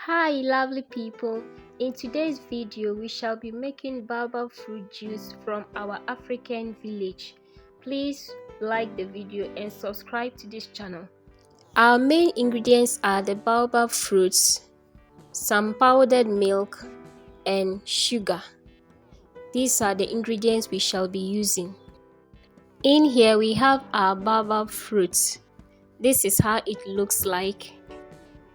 Hi lovely people, in today's video we shall be making baobab fruit juice from our African village. Please like the video and subscribe to this channel. Our main ingredients are the baobab fruits, some powdered milk and sugar. These are the ingredients we shall be using. In here we have our baobab fruits. This is how it looks like.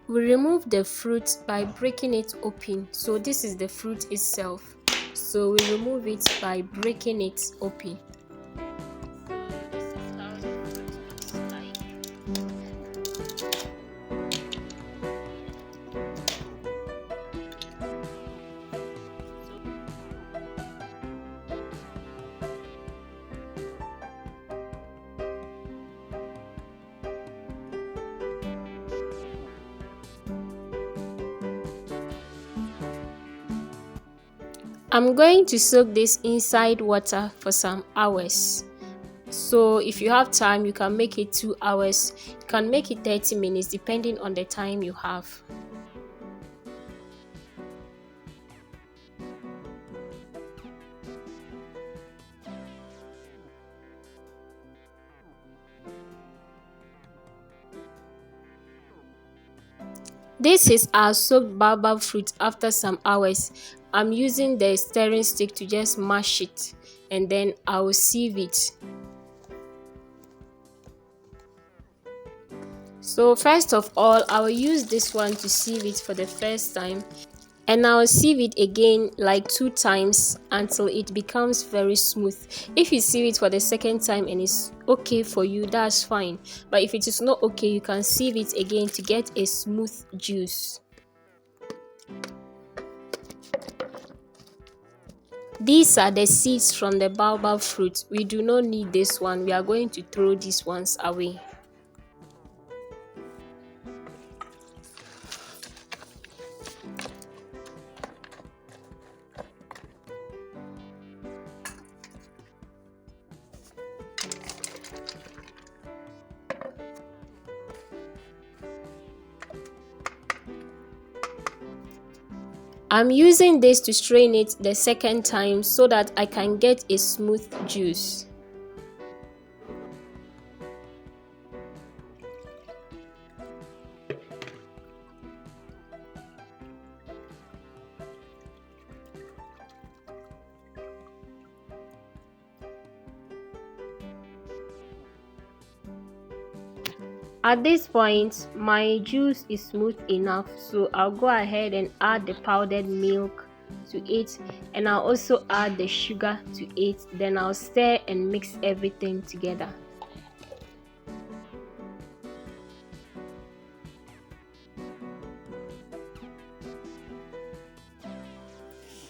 We remove the fruit by breaking it open. So this is the fruit itself. So we remove it by breaking it open. This is how the fruit looks like. I'm going to soak this inside water for some hours. So if you have time, you can make it 2 hours. You can make it 30 minutes depending on the time you have. This is our soaked baobab fruit after some hours. I'm using the stirring stick to just mash it and then I will sieve it. So first of all, I will use this one to sieve it for the first time, and I will sieve it again like 2 times until it becomes very smooth. If you sieve it for the second time and it's okay for you, that's fine, but if it is not okay, you can sieve it again to get a smooth juice. These are the seeds from the baobab fruit. We do not need this one. We are going to throw these ones away. I'm using this to strain it the second time so that I can get a smooth juice. At this point, my juice is smooth enough, so I'll go ahead and add the powdered milk to it, and I'll also add the sugar to it. Then I'll stir and mix everything together.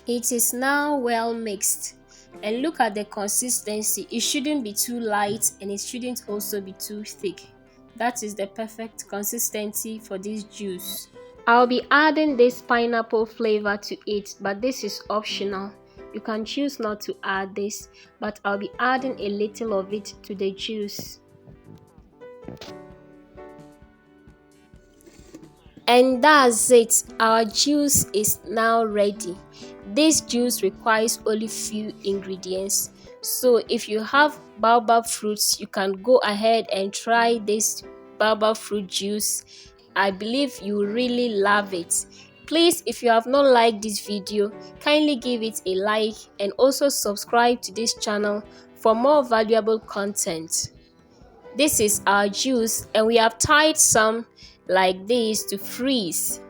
It is now well mixed, and look at the consistency. It shouldn't be too light and it shouldn't also be too thick. That is the perfect consistency for this juice. I'll be adding this pineapple flavor to it, but this is optional. You can choose not to add this, but I'll be adding a little of it to the juice. And that's it. Our juice is now ready. This juice requires only few ingredients. So if you have baobab fruits, you can go ahead and try this baobab fruit juice. I believe you will really love it. Please, if you have not liked this video, kindly give it a like and also subscribe to this channel for more valuable content. This is our juice, and we have tied some like this to freeze.